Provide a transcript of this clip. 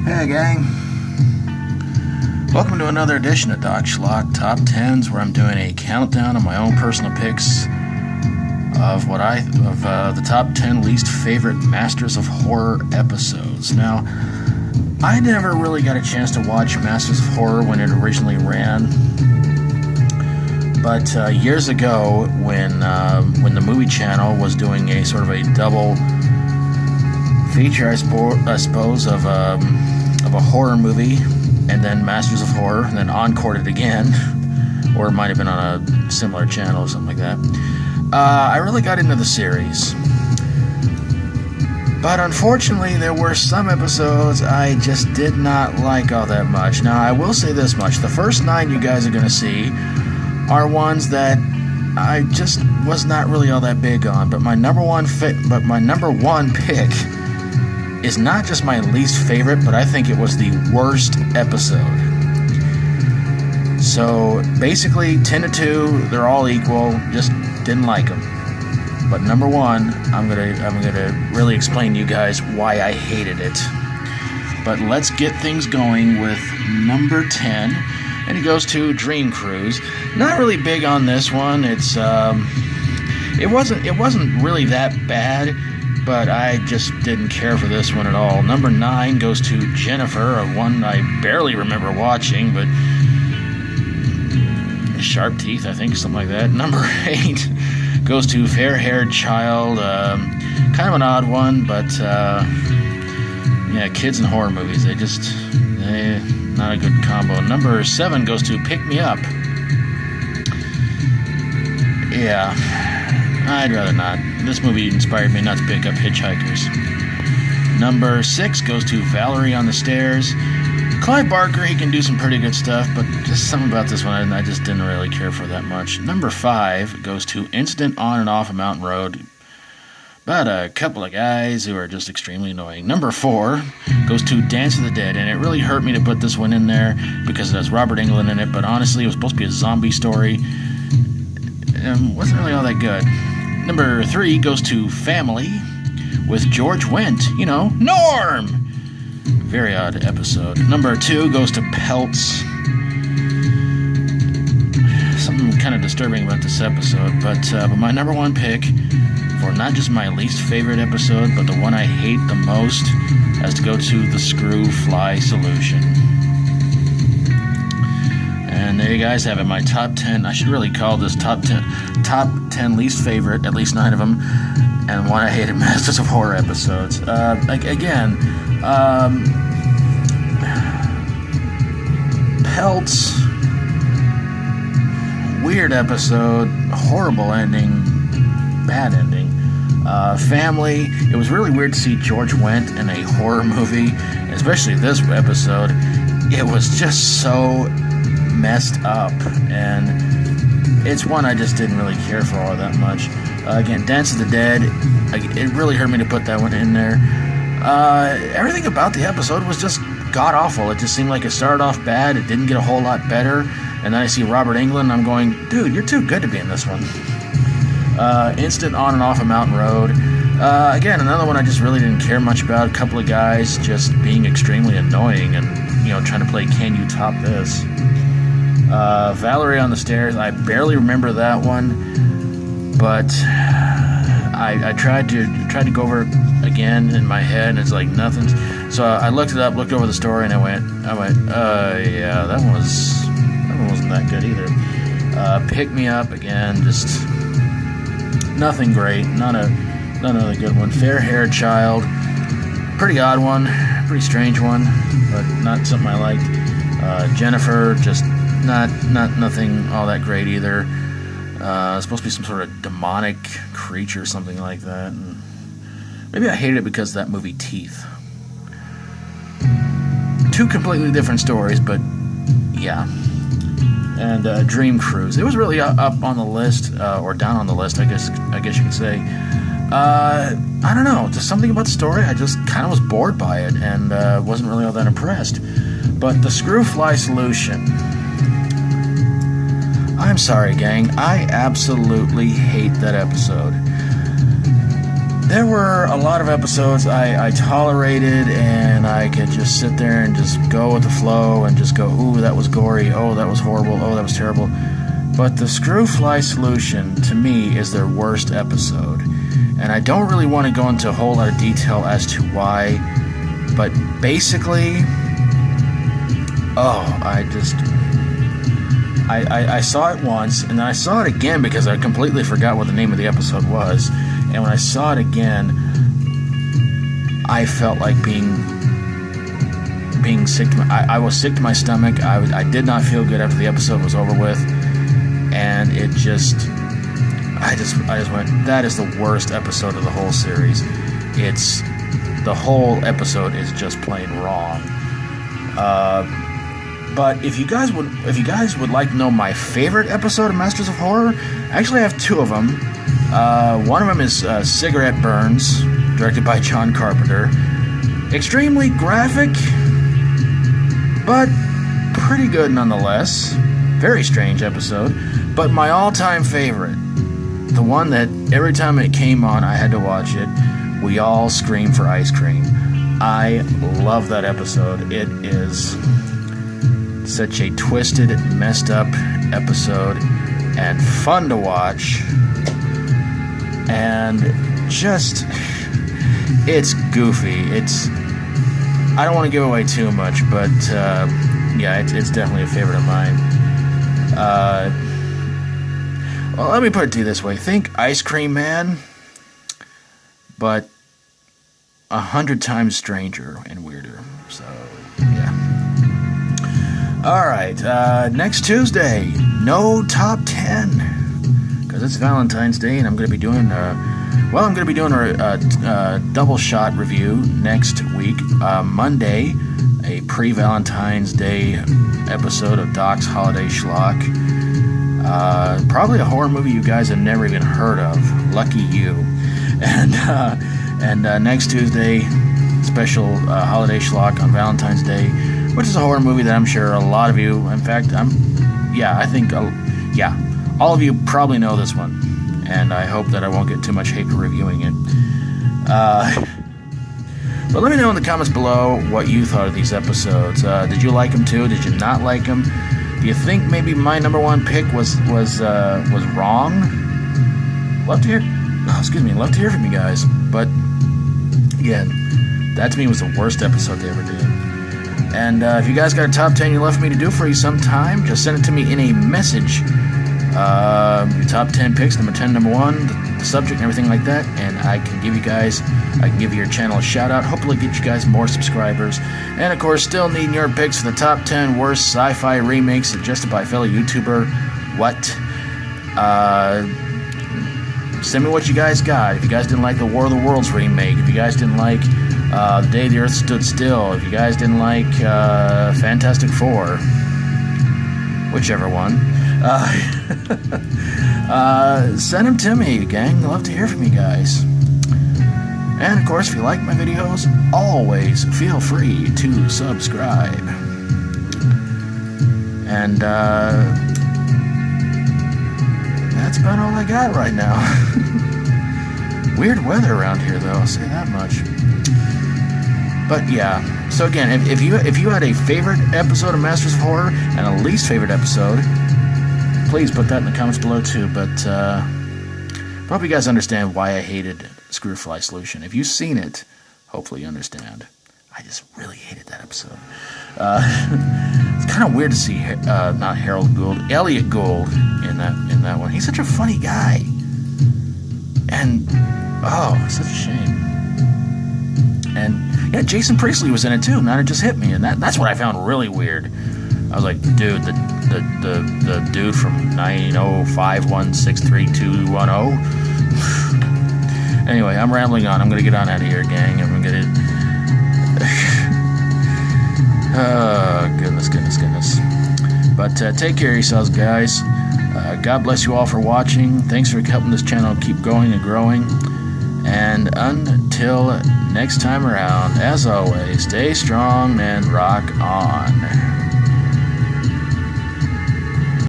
Hey gang, welcome to another edition of Doc Schlock Top 10s, where I'm doing a countdown of my own personal picks of the top 10 least favorite Masters of Horror episodes. Now, I never really got a chance to watch Masters of Horror when it originally ran, but years ago when the movie channel was doing a sort of a double feature, I suppose, of a horror movie, and then Masters of Horror, and then encored it again, or it might have been on a similar channel or something like that. I really got into the series, but unfortunately there were some episodes I just did not like all that much. Now, I will say this much: the first 9 you guys are going to see are ones that I just was not really all that big on, but my number one pick is not just my least favorite, but I think it was the worst episode. So basically 10 to 2, they're all equal, just didn't like them. But number one, I'm gonna really explain to you guys why I hated it. But let's get things going with number 10, and it goes to Dream Cruise. Not really big on this one. It wasn't really that bad, but I just didn't care for this one at all. Number 9 goes to Jennifer, one I barely remember watching, but Sharp Teeth, I think, something like that. Number 8 goes to Fair-Haired Child, kind of an odd one, but yeah, kids in horror movies, they're not a good combo. Number 7 goes to Pick Me Up. Yeah, I'd rather not. This movie inspired me not to pick up Hitchhikers. Number 6 goes to Valerie on the Stairs. Clive Barker, he can do some pretty good stuff, but just something about this one I just didn't really care for that much. Number 5 goes to Incident on and Off a Mountain Road. About a couple of guys who are just extremely annoying. Number 4 goes to Dance of the Dead, and it really hurt me to put this one in there because it has Robert Englund in it, but honestly, it was supposed to be a zombie story. Wasn't really all that good. Number 3 goes to Family with George Wendt. You know, Norm! Very odd episode. Number 2 goes to Pelts. Something kind of disturbing about this episode, but my number 1 pick for not just my least favorite episode, but the one I hate the most, has to go to the Screw Fly Solution. And there you guys have it, my top 10. I should really call this top 10 least favorite, at least 9 of them, and one I hated Masters of Horror episodes. Pelts, weird episode, horrible ending, bad ending. Family, it was really weird to see George Wendt in a horror movie, especially this episode. It was just so messed up, and it's one I just didn't really care for all that much. Again, Dance of the Dead, it really hurt me to put that one in there. Everything about the episode was just god-awful. It just seemed like it started off bad, it didn't get a whole lot better, and then I see Robert Englund, and I'm going, dude, you're too good to be in this one. Instant On and Off a Mountain Road. Again, another one I just really didn't care much about. A couple of guys just being extremely annoying and, trying to play Can You Top This? Valerie on the Stairs, I barely remember that one, but I tried to go over it again in my head, and it's like nothing. So I looked it up, looked over the story, and I went, yeah, that one wasn't that good either. Pick Me Up, again, just nothing great, not another good one. Fair-Haired Child, pretty odd one, pretty strange one, but not something I liked. Jennifer, just nothing all that great either. It's supposed to be some sort of demonic creature or something like that. And maybe I hated it because of that movie Teeth. 2 completely different stories, but yeah. And Dream Cruise, it was really up on the list, or down on the list, I guess you could say. I don't know, just something about the story, I just kind of was bored by it, and wasn't really all that impressed. But the Screw Fly Solution, I'm sorry, gang, I absolutely hate that episode. there were a lot of episodes I tolerated, and I could just sit there and just go with the flow and just go, ooh, that was gory, oh, that was horrible, oh, that was terrible. But the Screwfly Solution, to me, is their worst episode. And I don't really want to go into a whole lot of detail as to why, but basically, I saw it once, and then I saw it again because I completely forgot what the name of the episode was. And when I saw it again, I felt like being sick. I was sick to my stomach. I did not feel good after the episode was over with, and it just, I just went, that is the worst episode of the whole series. The whole episode is just plain wrong. But if you guys would like to know my favorite episode of Masters of Horror, actually I have two of them. One of them is Cigarette Burns, directed by John Carpenter. Extremely graphic, but pretty good nonetheless. Very strange episode. But my all-time favorite, the one that every time it came on I had to watch it, we all screamed for ice cream. I love that episode. It is such a twisted, messed up episode, and fun to watch, and just, it's goofy. I don't want to give away too much, but yeah, it's definitely a favorite of mine. Well, let me put it to you this way. Think Ice Cream Man, but 100 times stranger and weirder. So, yeah. Alright, next Tuesday, no top 10, because it's Valentine's Day, and I'm going to be doing a double shot review next week. Monday, a pre-Valentine's Day episode of Doc's Holiday Schlock. Probably a horror movie you guys have never even heard of. Lucky you. And next Tuesday, special Holiday Schlock on Valentine's Day, which is a horror movie that I'm sure a lot of you, in fact, all of you probably know this one, and I hope that I won't get too much hate for reviewing it. But let me know in the comments below what you thought of these episodes. Did you like them too? Did you not like them? Do you think maybe my number one pick was wrong? Love to hear from you guys. But again, that to me was the worst episode they ever did. And if you guys got a top 10 you left me to do for you sometime, just send it to me in a message. Your top 10 picks, number 10, number 1, the subject and everything like that, and I can give your channel a shout out, hopefully get you guys more subscribers. And of course, still needing your picks for the top 10 worst sci-fi remakes suggested by fellow YouTuber send me what you guys got. If you guys didn't like the War of the Worlds remake, if you guys didn't like The Day the Earth Stood Still, if you guys didn't like Fantastic Four, whichever one, send them to me, gang. I'd love to hear from you guys. And of course, if you like my videos, always feel free to subscribe. And that's about all I got right now. Weird weather around here, though, I'll say that much. But yeah, so again, if you had a favorite episode of Masters of Horror and a least favorite episode, please put that in the comments below too. But I hope you guys understand why I hated Screwfly Solution. If you've seen it, hopefully you understand. I just really hated that episode. It's kind of weird to see not Harold Gould, Elliot Gould in that one. He's such a funny guy, and such a shame. And yeah, Jason Priestley was in it too. Now it just hit me, and that's what I found really weird. I was like, dude, the dude from 905163210. Anyway, I'm rambling on. I'm gonna get on out of here, gang. I'm gonna get. Oh, goodness. But take care of yourselves, guys. God bless you all for watching. Thanks for helping this channel keep going and growing. And until next time around, as always, stay strong and rock on.